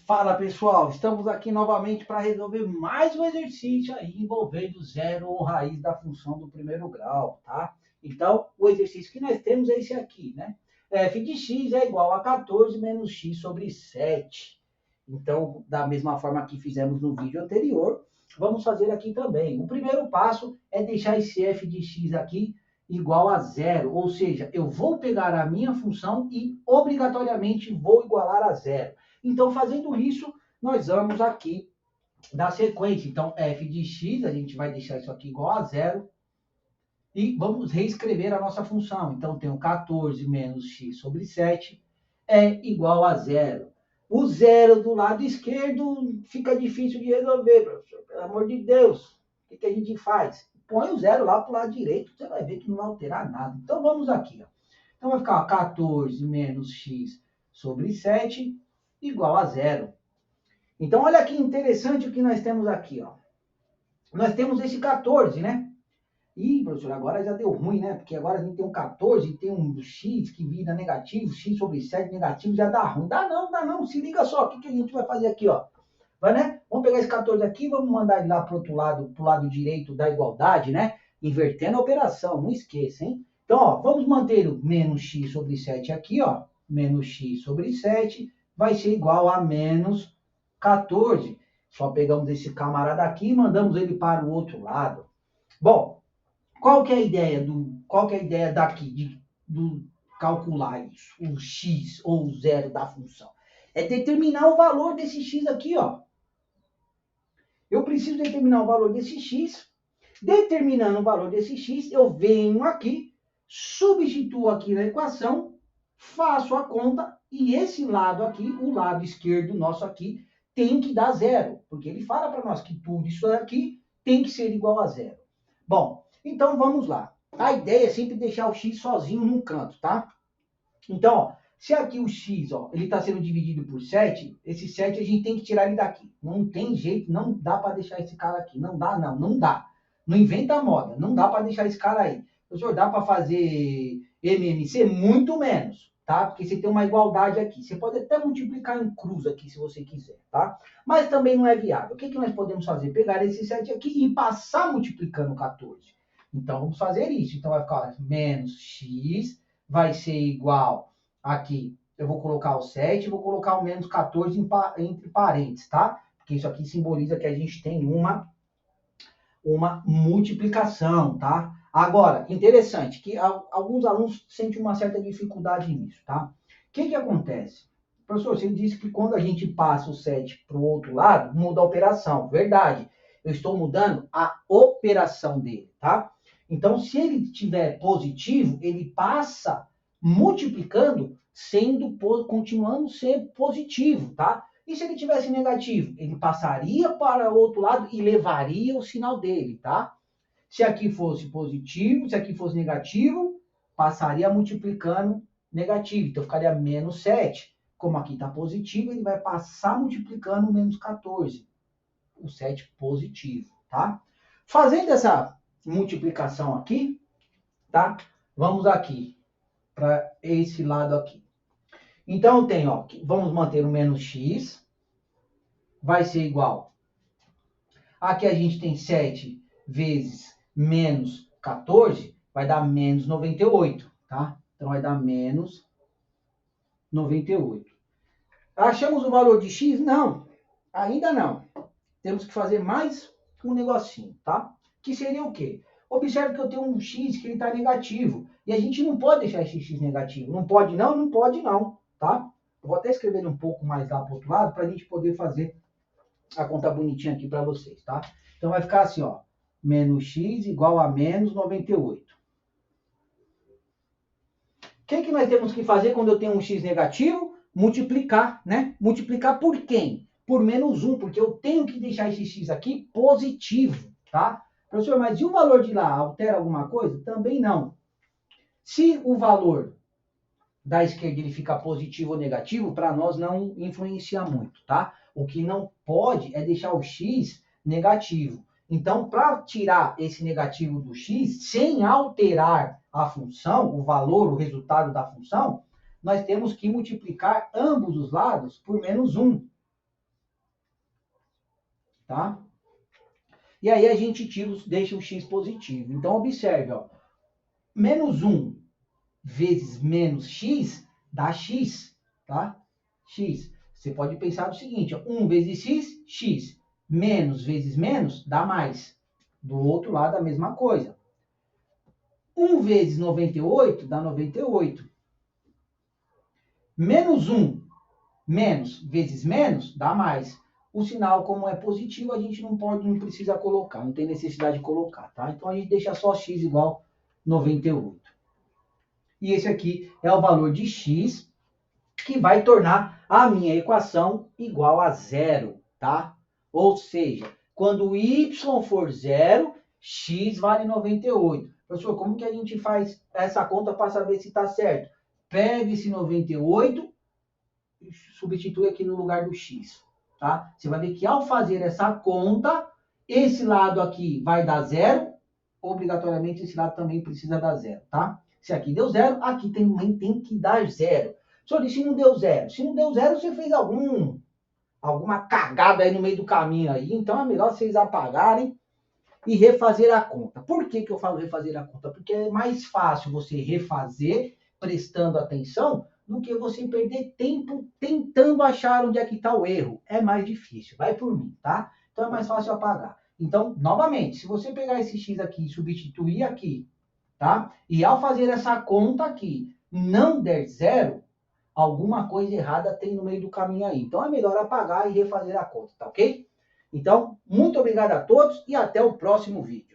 Fala pessoal, estamos aqui novamente para resolver mais um exercício aí envolvendo zero ou raiz da função do primeiro grau, tá? Então, o exercício que nós temos é esse aqui, né? F de x é igual a 14 menos x sobre 7. Então, da mesma forma que fizemos no vídeo anterior, vamos fazer aqui também. O primeiro passo é deixar esse f de x aqui igual a zero, ou seja, eu vou pegar a minha função e obrigatoriamente vou igualar a zero. Então, fazendo isso, nós vamos aqui dar sequência. Então, f de x, a gente vai deixar isso aqui igual a zero. E vamos reescrever a nossa função. Então, tenho 14 menos x sobre 7 é igual a zero. O zero do lado esquerdo fica difícil de resolver, professor. Pelo amor de Deus, o que a gente faz? Põe o zero lá para o lado direito, você vai ver que não vai alterar nada. Então, vamos aqui. Ó. Então, vai ficar 14 menos x sobre 7 igual a zero. Então, olha que interessante o que nós temos aqui. Ó. Nós temos esse 14, né? Ih, professor, agora já deu ruim, né? Porque agora a gente tem um 14 e tem um x que vira negativo, x sobre 7 negativo, já dá ruim. Dá não. Se liga só, o que a gente vai fazer aqui, ó? Vai, né? Vamos pegar esse 14 aqui e vamos mandar ele lá para o outro lado, para o lado direito da igualdade, né? Invertendo a operação, não esqueça, hein? Então, ó, vamos manter o menos x sobre 7 aqui, ó. Menos x sobre 7 vai ser igual a menos 14. Só pegamos esse camarada aqui e mandamos ele para o outro lado. Bom, qual que é a ideia daqui, do calcular isso, o x ou o zero da função? É determinar o valor desse x aqui, ó. Eu preciso determinar o valor desse x. Determinando o valor desse x, eu venho aqui, substituo aqui na equação, faço a conta e esse lado aqui, o lado esquerdo nosso aqui, tem que dar zero, porque ele fala para nós que tudo isso aqui tem que ser igual a zero. Bom, então vamos lá. A ideia é sempre deixar o x sozinho num canto, tá? Então, ó, se aqui o x, ó, ele está sendo dividido por 7, esse 7 a gente tem que tirar ele daqui. Não tem jeito, não dá para deixar esse cara aqui. Não dá, não dá. Não inventa moda, não dá para deixar esse cara aí. Professor, dá para fazer MMC? Muito menos, tá? Porque você tem uma igualdade aqui. Você pode até multiplicar em cruz aqui, se você quiser, tá? Mas também não é viável. O que nós podemos fazer? Pegar esse 7 aqui e passar multiplicando 14. Então, vamos fazer isso. Então, vai ficar menos x vai ser igual aqui. Eu vou colocar o 7, vou colocar o menos 14 entre parênteses, tá? Porque isso aqui simboliza que a gente tem uma multiplicação, tá? Agora, interessante, que alguns alunos sentem uma certa dificuldade nisso, tá? O que acontece? Professor, você disse que quando a gente passa o 7 para o outro lado, muda a operação. Verdade. Eu estou mudando a operação dele, tá? Então, se ele tiver positivo, ele passa multiplicando, continuando a ser positivo, tá? E se ele tivesse negativo? Ele passaria para o outro lado e levaria o sinal dele, tá? Se aqui fosse positivo, se aqui fosse negativo, passaria multiplicando negativo. Então, ficaria menos 7. Como aqui está positivo, ele vai passar multiplicando menos 14. O 7 positivo, tá? Fazendo essa multiplicação aqui, tá? Vamos aqui, para esse lado aqui. Então, eu tenho, ó, vamos manter o menos x, vai ser igual. Aqui a gente tem 7 vezes menos 14, vai dar menos 98, tá? Então, vai dar menos 98. Achamos o valor de x? Não, ainda não. Temos que fazer mais um negocinho, tá? Que seria o quê? Observe que eu tenho um x que ele está negativo. E a gente não pode deixar esse x negativo. Não pode não? Não pode não, tá? Eu vou até escrever um pouco mais lá para o outro lado para a gente poder fazer a conta bonitinha aqui para vocês, tá? Então vai ficar assim, ó. Menos x igual a menos 98. O que nós temos que fazer quando eu tenho um x negativo? Multiplicar, né? Multiplicar por quem? Por menos 1, porque eu tenho que deixar esse x aqui positivo, tá? Professor, mas e o valor de lá? Altera alguma coisa? Também não. Se o valor da esquerda ele fica positivo ou negativo, para nós não influencia muito, tá? O que não pode é deixar o x negativo. Então, para tirar esse negativo do x, sem alterar a função, o valor, o resultado da função, nós temos que multiplicar ambos os lados por menos 1. tá? E aí a gente deixa o x positivo. Então, observe, ó, menos 1 vezes menos x dá x, tá? X. Você pode pensar o seguinte, ó, 1 vezes x, x. Menos vezes menos dá mais. Do outro lado, a mesma coisa. 1 vezes 98 dá 98. Menos 1 menos vezes menos dá mais. O sinal, como é positivo, a gente não precisa colocar, não tem necessidade de colocar, tá? Então, a gente deixa só x igual 98. E esse aqui é o valor de x que vai tornar a minha equação igual a zero, tá? Ou seja, quando y for zero, x vale 98. Professor, como que a gente faz essa conta para saber se está certo? Pega esse 98 e substitui aqui no lugar do x, tá? Você vai ver que ao fazer essa conta, esse lado aqui vai dar zero, obrigatoriamente esse lado também precisa dar zero, tá? Se aqui deu zero, aqui também tem que dar zero. Senhor, e se não deu zero? Se não deu zero, você fez alguma cagada aí no meio do caminho aí, então é melhor vocês apagarem e refazer a conta. Por que eu falo refazer a conta? Porque é mais fácil você refazer prestando atenção do que você perder tempo tentando achar onde é que está o erro. É mais difícil, vai por mim, tá? Então é mais fácil apagar. Então, novamente, se você pegar esse x aqui e substituir aqui, tá? E ao fazer essa conta aqui, não der zero, alguma coisa errada tem no meio do caminho aí. Então é melhor apagar e refazer a conta, tá ok? Então, muito obrigado a todos e até o próximo vídeo.